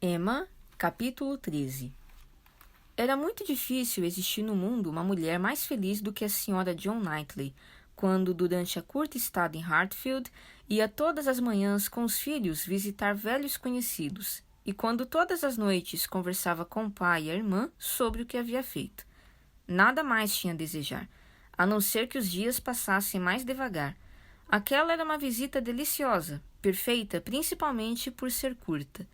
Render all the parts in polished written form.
Emma, capítulo 13. Era muito difícil existir no mundo uma mulher mais feliz do que a senhora John Knightley, quando, durante a curta estada em Hartfield, ia todas as manhãs com os filhos visitar velhos conhecidos, e quando todas as noites conversava com o pai e a irmã sobre o que havia feito. Nada mais tinha a desejar, a não ser que os dias passassem mais devagar. Aquela era uma visita deliciosa, perfeita principalmente por ser curta.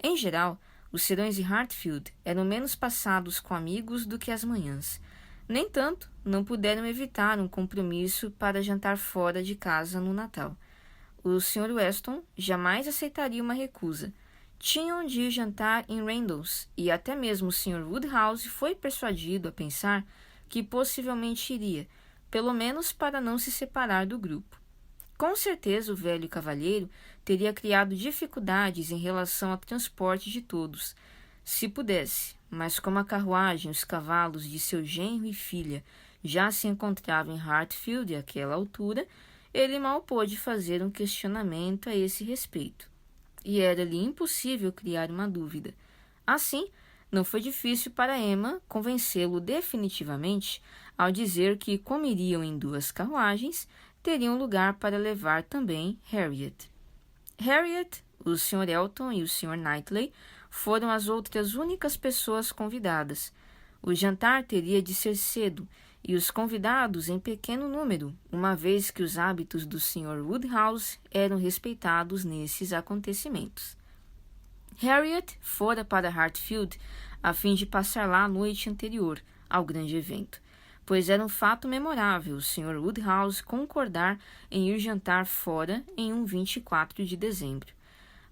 Em geral, os serões de Hartfield eram menos passados com amigos do que as manhãs. No entanto, não puderam evitar um compromisso para jantar fora de casa no Natal. O Sr. Weston jamais aceitaria uma recusa. Tinham de ir jantar em Randalls, e até mesmo o Sr. Woodhouse foi persuadido a pensar que possivelmente iria, pelo menos para não se separar do grupo. Com certeza o velho cavalheiro teria criado dificuldades em relação ao transporte de todos, se pudesse, mas como a carruagem e os cavalos de seu genro e filha já se encontravam em Hartfield àquela altura, ele mal pôde fazer um questionamento a esse respeito. E era-lhe impossível criar uma dúvida. Assim, não foi difícil para Emma convencê-lo definitivamente ao dizer que, como iriam em 2 carruagens, teriam lugar para levar também Harriet. Harriet, o Sr. Elton e o Sr. Knightley foram as outras únicas pessoas convidadas. O jantar teria de ser cedo e os convidados em pequeno número, uma vez que os hábitos do Sr. Woodhouse eram respeitados nesses acontecimentos. Harriet fora para Hartfield a fim de passar lá a noite anterior ao grande evento, pois era um fato memorável o Sr. Woodhouse concordar em ir jantar fora em um 24 de dezembro.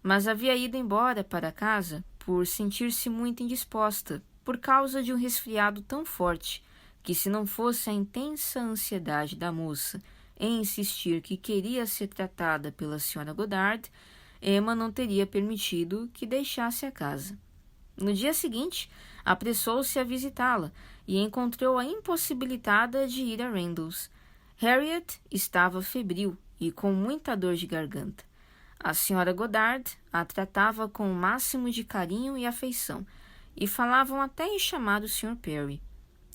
Mas havia ido embora para casa por sentir-se muito indisposta, por causa de um resfriado tão forte, que se não fosse a intensa ansiedade da moça em insistir que queria ser tratada pela Sra. Goddard, Emma não teria permitido que deixasse a casa. No dia seguinte, apressou-se a visitá-la e encontrou-a impossibilitada de ir a Randalls. Harriet estava febril e com muita dor de garganta. A Sra. Goddard a tratava com o máximo de carinho e afeição, e falavam até em chamar o Sr. Perry.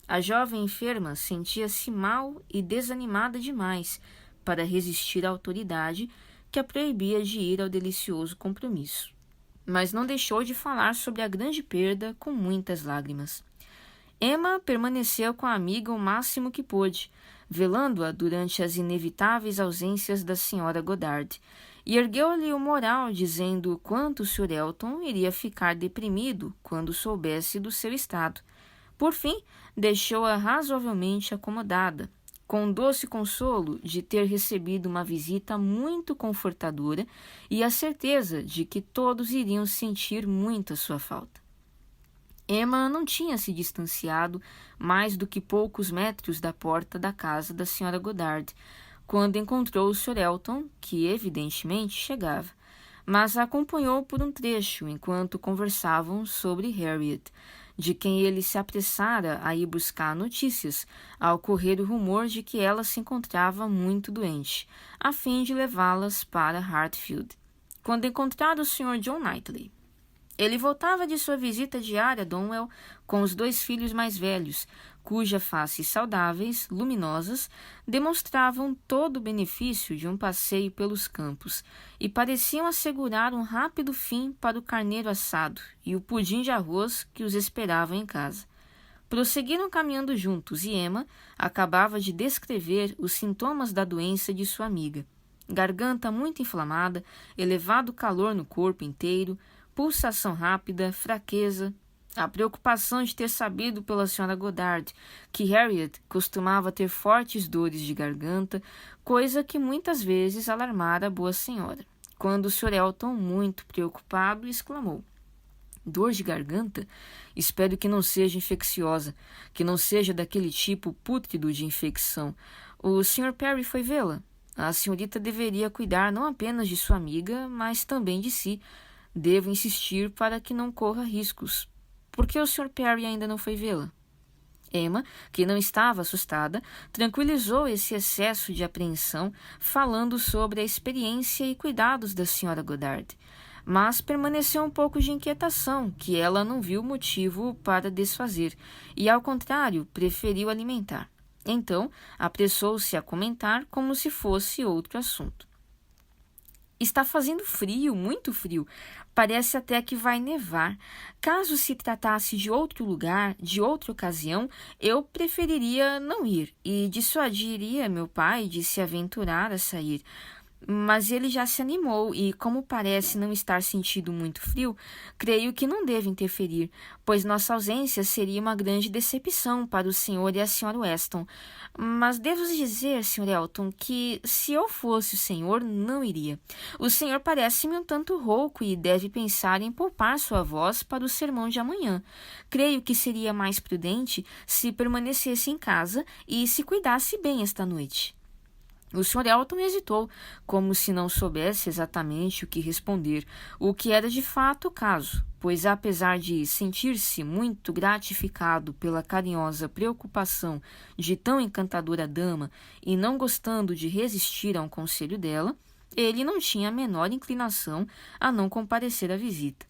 A jovem enferma sentia-se mal e desanimada demais para resistir à autoridade que a proibia de ir ao delicioso compromisso. Mas não deixou de falar sobre a grande perda com muitas lágrimas. Emma permaneceu com a amiga o máximo que pôde, velando-a durante as inevitáveis ausências da Sra. Goddard, e ergueu-lhe o moral dizendo o quanto o Sr. Elton iria ficar deprimido quando soubesse do seu estado. Por fim, deixou-a razoavelmente acomodada, com o doce consolo de ter recebido uma visita muito confortadora e a certeza de que todos iriam sentir muito a sua falta. Emma não tinha se distanciado mais do que poucos metros da porta da casa da Sra. Goddard, quando encontrou o Sr. Elton, que evidentemente chegava, mas a acompanhou por um trecho enquanto conversavam sobre Harriet, de quem ele se apressara a ir buscar notícias, ao correr o rumor de que ela se encontrava muito doente, a fim de levá-las para Hartfield. Quando encontraram o Sr. John Knightley, ele voltava de sua visita diária a Donwell com os 2 filhos mais velhos, cujas faces saudáveis, luminosas, demonstravam todo o benefício de um passeio pelos campos e pareciam assegurar um rápido fim para o carneiro assado e o pudim de arroz que os esperavam em casa. Prosseguiram caminhando juntos e Emma acabava de descrever os sintomas da doença de sua amiga. Garganta muito inflamada, elevado calor no corpo inteiro, pulsação rápida, fraqueza. A preocupação de ter sabido pela Sra. Goddard que Harriet costumava ter fortes dores de garganta, coisa que muitas vezes alarmara a boa senhora, quando o Sr. Elton, muito preocupado, exclamou: "Dor de garganta? Espero que não seja infecciosa, que não seja daquele tipo pútrido de infecção. O Sr. Perry foi vê-la? A senhorita deveria cuidar não apenas de sua amiga, mas também de si. Devo insistir para que não corra riscos. Por que o Sr. Perry ainda não foi vê-la?" Emma, que não estava assustada, tranquilizou esse excesso de apreensão, falando sobre a experiência e cuidados da Sra. Goddard. mas permaneceu um pouco de inquietação, que ela não viu motivo para desfazer, e, ao contrário, preferiu alimentar. Então, apressou-se a comentar como se fosse outro assunto. Está fazendo frio, muito frio. Parece até que vai nevar. Caso se tratasse de outro lugar, de outra ocasião, eu preferiria não ir e dissuadiria meu pai de se aventurar a sair. Mas ele já se animou e, como parece não estar sentindo muito frio, creio que não devo interferir, pois nossa ausência seria uma grande decepção para o senhor e a senhora Weston. Mas devo dizer, Sr. Elton, que se eu fosse o senhor, não iria. O senhor parece-me um tanto rouco e deve pensar em poupar sua voz para o sermão de amanhã. Creio que seria mais prudente se permanecesse em casa e se cuidasse bem esta noite. O Sr. Elton hesitou, como se não soubesse exatamente o que responder, o que era de fato o caso, pois apesar de sentir-se muito gratificado pela carinhosa preocupação de tão encantadora dama e não gostando de resistir a um conselho dela, ele não tinha a menor inclinação a não comparecer à visita.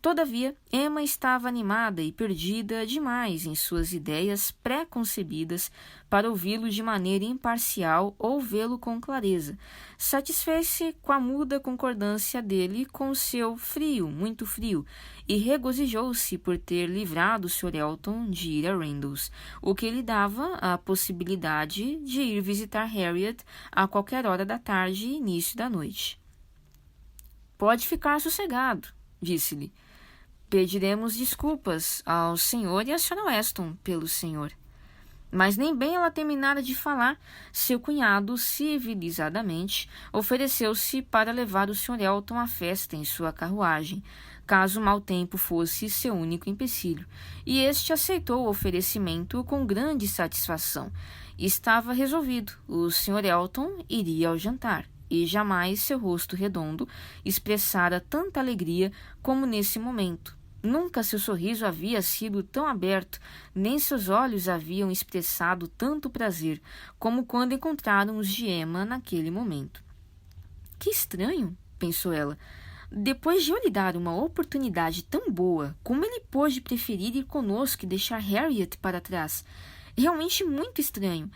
Todavia, Emma estava animada e perdida demais em suas ideias pré-concebidas para ouvi-lo de maneira imparcial ou vê-lo com clareza. Satisfez-se com a muda concordância dele com o seu frio, muito frio, e regozijou-se por ter livrado Sr. Elton de ir a Randalls, o que lhe dava a possibilidade de ir visitar Harriet a qualquer hora da tarde e início da noite. "Pode ficar sossegado", disse-lhe. "Pediremos desculpas ao senhor e à senhora Weston pelo senhor." Mas nem bem ela terminara de falar, seu cunhado, civilizadamente, ofereceu-se para levar o Sr. Elton à festa em sua carruagem, caso o mau tempo fosse seu único empecilho, e este aceitou o oferecimento com grande satisfação. Estava resolvido, o Sr. Elton iria ao jantar, e jamais seu rosto redondo expressara tanta alegria como nesse momento. Nunca seu sorriso havia sido tão aberto, nem seus olhos haviam expressado tanto prazer, como quando encontraram os de Emma naquele momento. "Que estranho", pensou ela. "Depois de eu lhe dar uma oportunidade tão boa, como ele pôde preferir ir conosco e deixar Harriet para trás? Realmente muito estranho.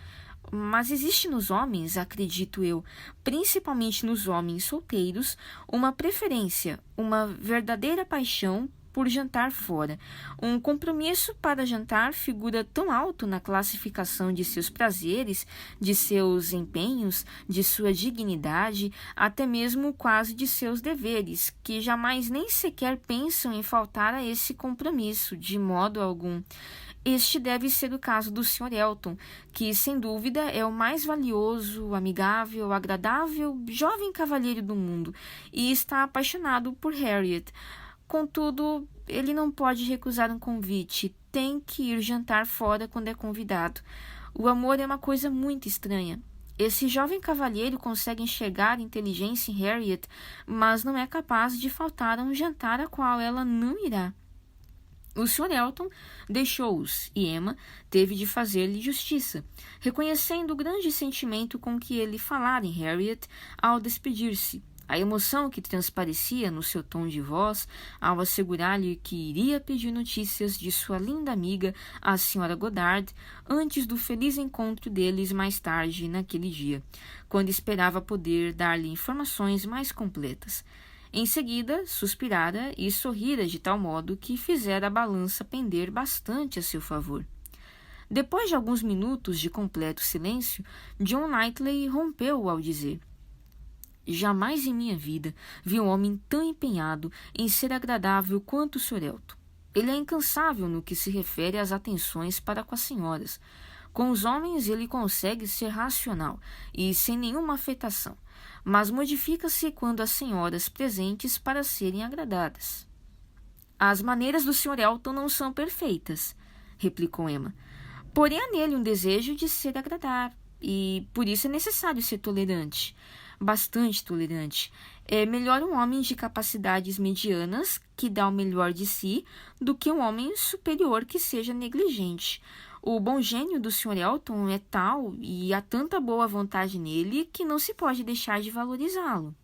Mas existe nos homens, acredito eu, principalmente nos homens solteiros, uma preferência, uma verdadeira paixão por jantar fora. Um compromisso para jantar figura tão alto na classificação de seus prazeres, de seus empenhos, de sua dignidade, até mesmo quase de seus deveres, que jamais nem sequer pensam em faltar a esse compromisso, de modo algum. Este deve ser o caso do Sr. Elton, que, sem dúvida, é o mais valioso, amigável, agradável, jovem cavalheiro do mundo, e está apaixonado por Harriet. Contudo, ele não pode recusar um convite, tem que ir jantar fora quando é convidado. O amor é uma coisa muito estranha. Esse jovem cavalheiro consegue enxergar inteligência em Harriet, mas não é capaz de faltar a um jantar a qual ela não irá. O Sr. Elton deixou-os e Emma teve de fazer-lhe justiça, reconhecendo o grande sentimento com que ele falara em Harriet ao despedir-se, a emoção que transparecia no seu tom de voz ao assegurar-lhe que iria pedir notícias de sua linda amiga, a Sra. Goddard, antes do feliz encontro deles mais tarde naquele dia, quando esperava poder dar-lhe informações mais completas. Em seguida, suspirara e sorrira de tal modo que fizera a balança pender bastante a seu favor. Depois de alguns minutos de completo silêncio, John Knightley rompeu ao dizer: "Jamais em minha vida vi um homem tão empenhado em ser agradável quanto o Sr. Elton. Ele é incansável no que se refere às atenções para com as senhoras. Com os homens ele consegue ser racional e sem nenhuma afetação, mas modifica-se quando as senhoras presentes para serem agradadas." "As maneiras do Sr. Elton não são perfeitas", replicou Emma. "Porém há nele um desejo de ser agradável, e por isso é necessário ser tolerante. Bastante tolerante. É melhor um homem de capacidades medianas, que dá o melhor de si, do que um homem superior que seja negligente. O bom gênio do Sr. Elton é tal, e há tanta boa vontade nele, que não se pode deixar de valorizá-lo."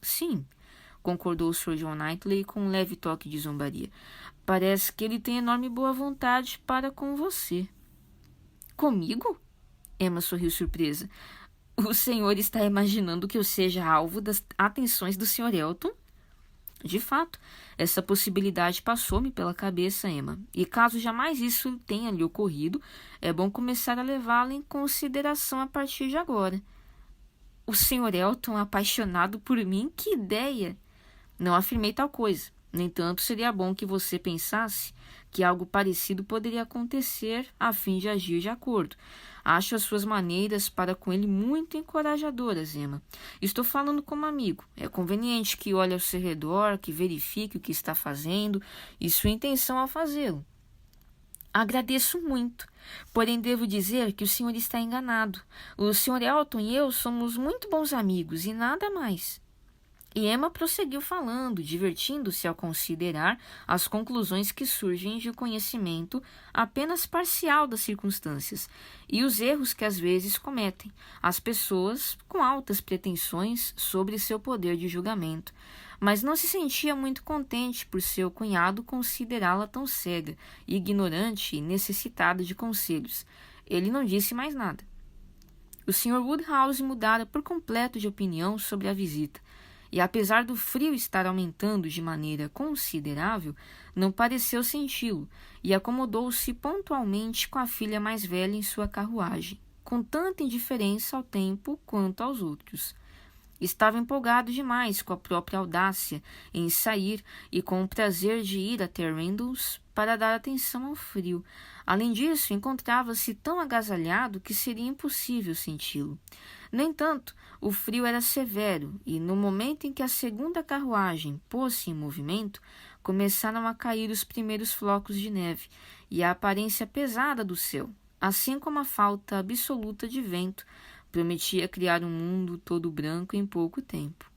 "Sim, concordou o Sr. John Knightley com um leve toque de zombaria. Parece que ele tem enorme boa vontade para com você. Comigo? Emma sorriu surpresa. O senhor está imaginando que eu seja alvo das atenções do Sr. Elton? De fato, essa possibilidade passou-me pela cabeça, Emma, e caso jamais isso tenha lhe ocorrido, é bom começar a levá-la em consideração a partir de agora. O Sr. Elton apaixonado por mim? Que ideia! Não afirmei tal coisa. No entanto, seria bom que você pensasse que algo parecido poderia acontecer a fim de agir de acordo. Acho as suas maneiras para com ele muito encorajadoras, Emma. Estou falando como amigo. É conveniente que olhe ao seu redor, que verifique o que está fazendo e sua intenção ao fazê-lo. Agradeço muito, porém devo dizer que o senhor está enganado. O Sr. Elton e eu somos muito bons amigos e nada mais. E Emma prosseguiu falando, divertindo-se ao considerar as conclusões que surgem de um conhecimento apenas parcial das circunstâncias e os erros que às vezes cometem as pessoas com altas pretensões sobre seu poder de julgamento, mas não se sentia muito contente por seu cunhado considerá-la tão cega, ignorante e necessitada de conselhos. Ele não disse mais nada. O Sr. Woodhouse mudara por completo de opinião sobre a visita. E apesar do frio estar aumentando de maneira considerável, não pareceu senti-lo e acomodou-se pontualmente com a filha mais velha em sua carruagem, com tanta indiferença ao tempo quanto aos outros. Estava empolgado demais com a própria audácia em sair e com o prazer de ir até Randalls para dar atenção ao frio. Além disso, encontrava-se tão agasalhado que seria impossível senti-lo. No entanto, o frio era severo e, no momento em que a segunda carruagem pôs-se em movimento, começaram a cair os primeiros flocos de neve e a aparência pesada do céu, assim como a falta absoluta de vento, prometia criar um mundo todo branco em pouco tempo.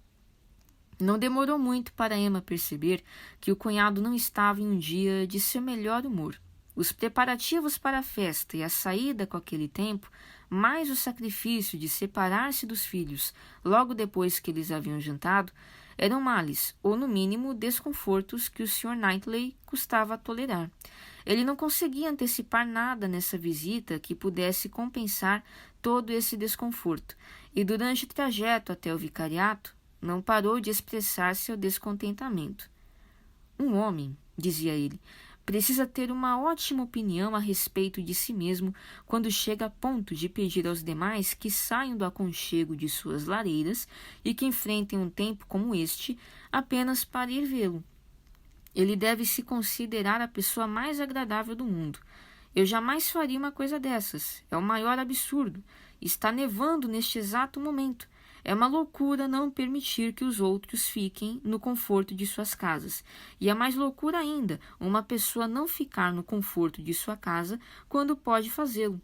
Não demorou muito para Emma perceber que o cunhado não estava em um dia de seu melhor humor. Os preparativos para a festa e a saída com aquele tempo, mais o sacrifício de separar-se dos filhos logo depois que eles haviam jantado, eram males, ou no mínimo desconfortos que o Sr. Knightley custava a tolerar. Ele não conseguia antecipar nada nessa visita que pudesse compensar todo esse desconforto, e durante o trajeto até o vicariato, não parou de expressar seu descontentamento. Um homem, dizia ele, precisa ter uma ótima opinião a respeito de si mesmo quando chega a ponto de pedir aos demais que saiam do aconchego de suas lareiras e que enfrentem um tempo como este apenas para ir vê-lo. Ele deve se considerar a pessoa mais agradável do mundo. Eu jamais faria uma coisa dessas. É o maior absurdo. Está nevando neste exato momento. É uma loucura não permitir que os outros fiquem no conforto de suas casas. E é mais loucura ainda uma pessoa não ficar no conforto de sua casa quando pode fazê-lo.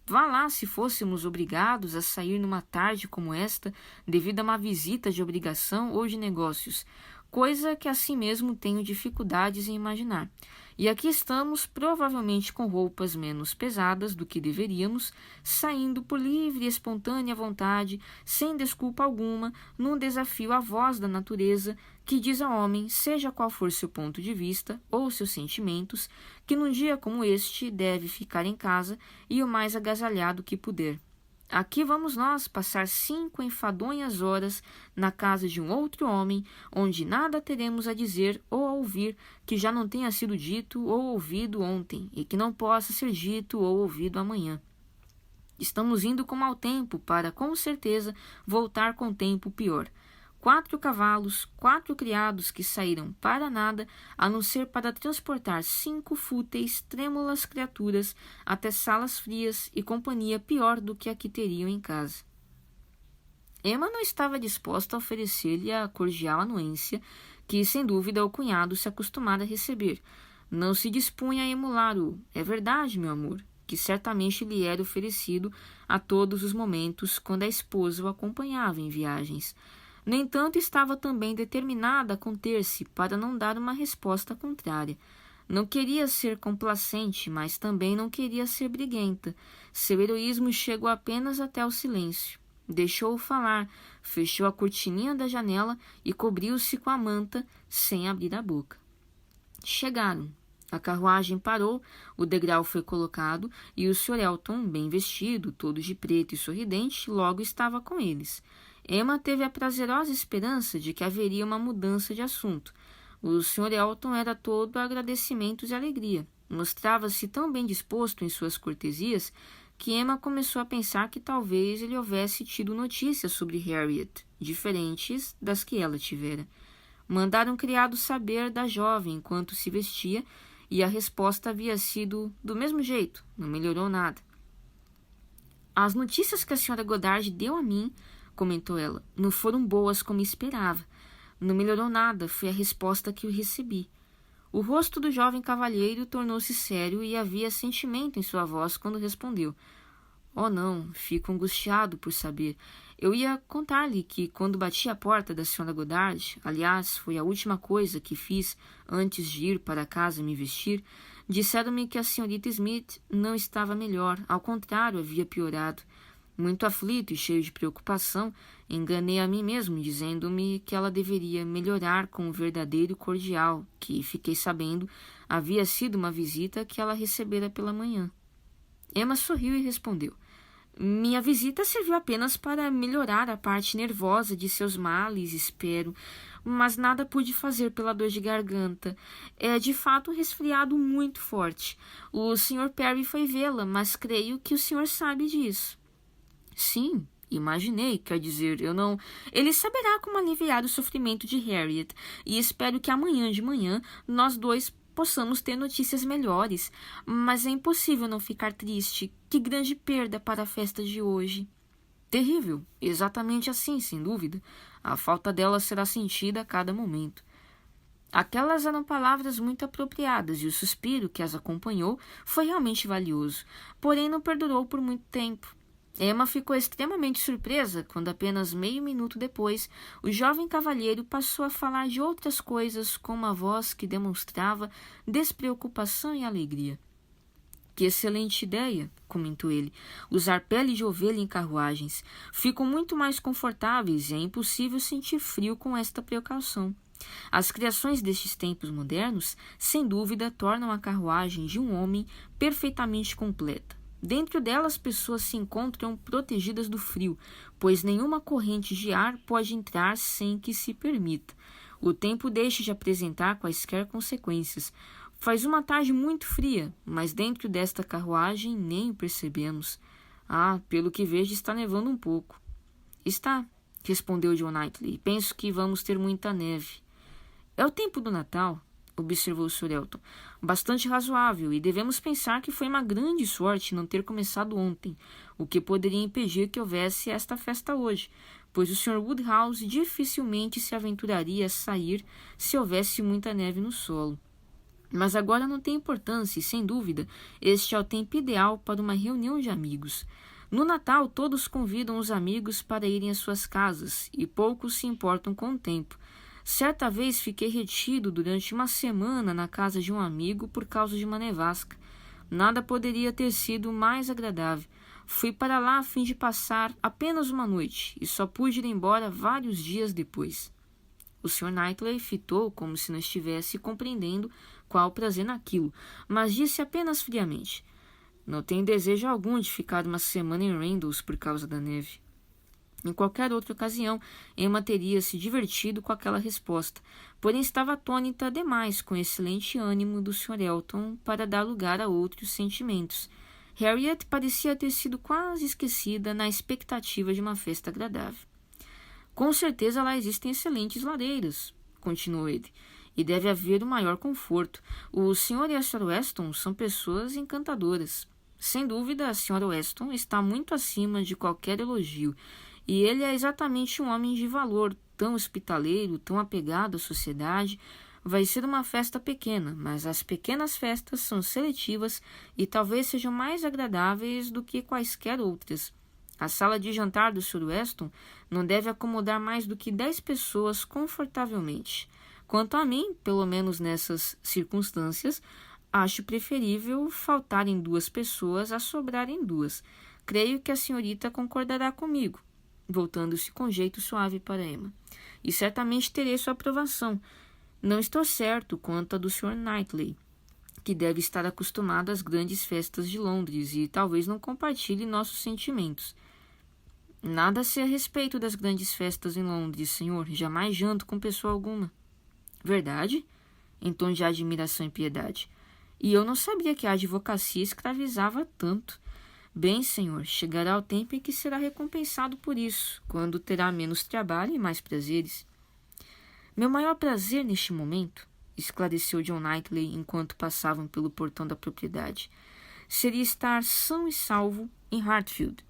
Vá lá se fôssemos obrigados a sair numa tarde como esta devido a uma visita de obrigação ou de negócios, coisa que assim mesmo tenho dificuldades em imaginar. E aqui estamos, provavelmente com roupas menos pesadas do que deveríamos, saindo por livre e espontânea vontade, sem desculpa alguma, num desafio à voz da natureza que diz ao homem, seja qual for seu ponto de vista ou seus sentimentos, que num dia como este deve ficar em casa e o mais agasalhado que puder. Aqui vamos nós passar 5 enfadonhas horas na casa de um outro homem, onde nada teremos a dizer ou a ouvir que já não tenha sido dito ou ouvido ontem, e que não possa ser dito ou ouvido amanhã. Estamos indo com mau tempo para, com certeza, voltar com tempo pior. 4 cavalos, 4 criados que saíram para nada, a não ser para transportar 5 fúteis, trêmulas criaturas até salas frias e companhia pior do que a que teriam em casa. Emma não estava disposta a oferecer-lhe a cordial anuência que, sem dúvida, o cunhado se acostumara a receber. Não se dispunha a emulá-lo, é verdade, meu amor, que certamente lhe era oferecido a todos os momentos quando a esposa o acompanhava em viagens. No entanto, estava também determinada a conter-se para não dar uma resposta contrária. Não queria ser complacente, mas também não queria ser briguenta. Seu heroísmo chegou apenas até o silêncio. Deixou-o falar, fechou a cortininha da janela e cobriu-se com a manta, sem abrir a boca. Chegaram. A carruagem parou, o degrau foi colocado e o Sr. Elton, bem vestido, todo de preto e sorridente, logo estava com eles. Emma teve a prazerosa esperança de que haveria uma mudança de assunto. O Sr. Elton era todo agradecimentos e alegria. Mostrava-se tão bem disposto em suas cortesias que Emma começou a pensar que talvez ele houvesse tido notícias sobre Harriet, diferentes das que ela tivera. Mandaram criado saber da jovem enquanto se vestia, e a resposta havia sido do mesmo jeito, não melhorou nada. As notícias que a Sra. Goddard deu a mim, comentou ela, não foram boas como esperava. Não melhorou nada, foi a resposta que eu recebi. O rosto do jovem cavalheiro tornou-se sério e havia sentimento em sua voz quando respondeu. Oh, não, fico angustiado por saber. Eu ia contar-lhe que, quando bati à porta da Sra. Goddard, aliás, foi a última coisa que fiz antes de ir para casa me vestir, disseram-me que a senhorita Smith não estava melhor, ao contrário, havia piorado. Muito aflito e cheio de preocupação, enganei a mim mesmo, dizendo-me que ela deveria melhorar com o verdadeiro cordial, que, fiquei sabendo, havia sido uma visita que ela recebera pela manhã. Emma sorriu e respondeu. Minha visita serviu apenas para melhorar a parte nervosa de seus males, espero, mas nada pude fazer pela dor de garganta. É de fato um resfriado muito forte. O Sr. Perry foi vê-la, mas creio que o senhor sabe disso. Sim, imaginei, quer dizer, eu não... Ele saberá como aliviar o sofrimento de Harriet, e espero que amanhã de manhã nós dois possamos ter notícias melhores, mas é impossível não ficar triste. Que grande perda para a festa de hoje. Terrível, exatamente assim, sem dúvida. A falta dela será sentida a cada momento. Aquelas eram palavras muito apropriadas e o suspiro que as acompanhou foi realmente valioso, porém não perdurou por muito tempo. Emma ficou extremamente surpresa quando, apenas meio minuto depois, o jovem cavalheiro passou a falar de outras coisas com uma voz que demonstrava despreocupação e alegria. Que excelente ideia, comentou ele, usar pele de ovelha em carruagens. Ficam muito mais confortáveis e é impossível sentir frio com esta precaução. As criações destes tempos modernos, sem dúvida, tornam a carruagem de um homem perfeitamente completa. Dentro dela as pessoas se encontram protegidas do frio, pois nenhuma corrente de ar pode entrar sem que se permita. O tempo deixa de apresentar quaisquer consequências. Faz uma tarde muito fria, mas dentro desta carruagem nem o percebemos. Ah, pelo que vejo está nevando um pouco. Está, respondeu John Knightley. Penso que vamos ter muita neve. É o tempo do Natal, observou Sr. Elton. Bastante razoável, e devemos pensar que foi uma grande sorte não ter começado ontem, o que poderia impedir que houvesse esta festa hoje, pois o Sr. Woodhouse dificilmente se aventuraria a sair se houvesse muita neve no solo. Mas agora não tem importância e, sem dúvida, este é o tempo ideal para uma reunião de amigos. No Natal, todos convidam os amigos para irem às suas casas, e poucos se importam com o tempo. Certa vez fiquei retido durante uma semana na casa de um amigo por causa de uma nevasca. Nada poderia ter sido mais agradável. Fui para lá a fim de passar apenas uma noite, e só pude ir embora vários dias depois. O Sr. Knightley fitou como se não estivesse compreendendo qual o prazer naquilo, mas disse apenas friamente. Não tenho desejo algum de ficar uma semana em Randalls por causa da neve. Em qualquer outra ocasião, Emma teria se divertido com aquela resposta, porém estava atônita demais com o excelente ânimo do Sr. Elton para dar lugar a outros sentimentos. Harriet parecia ter sido quase esquecida na expectativa de uma festa agradável. Com certeza lá existem excelentes lareiras, continuou ele, e deve haver o maior conforto. O Sr. e a Sra. Weston são pessoas encantadoras. Sem dúvida, a Sra. Weston está muito acima de qualquer elogio, e ele é exatamente um homem de valor, tão hospitaleiro, tão apegado à sociedade. Vai ser uma festa pequena, mas as pequenas festas são seletivas e talvez sejam mais agradáveis do que quaisquer outras. A sala de jantar do Sr. Weston não deve acomodar mais do que 10 pessoas confortavelmente. Quanto a mim, pelo menos nessas circunstâncias, acho preferível faltarem 2 pessoas a sobrarem 2. Creio que a senhorita concordará comigo. voltando-se com jeito suave para Emma. E certamente terei sua aprovação. Não estou certo quanto a do Sr. Knightley, que deve estar acostumado às grandes festas de Londres e talvez não compartilhe nossos sentimentos. Nada sei a respeito das grandes festas em Londres, senhor. Jamais janto com pessoa alguma. Verdade? Em tom de admiração e piedade. E eu não sabia que a advocacia escravizava tanto. Bem, senhor, chegará o tempo em que será recompensado por isso, quando terá menos trabalho e mais prazeres. Meu maior prazer neste momento, esclareceu John Knightley enquanto passavam pelo portão da propriedade, seria estar são e salvo em Hartfield.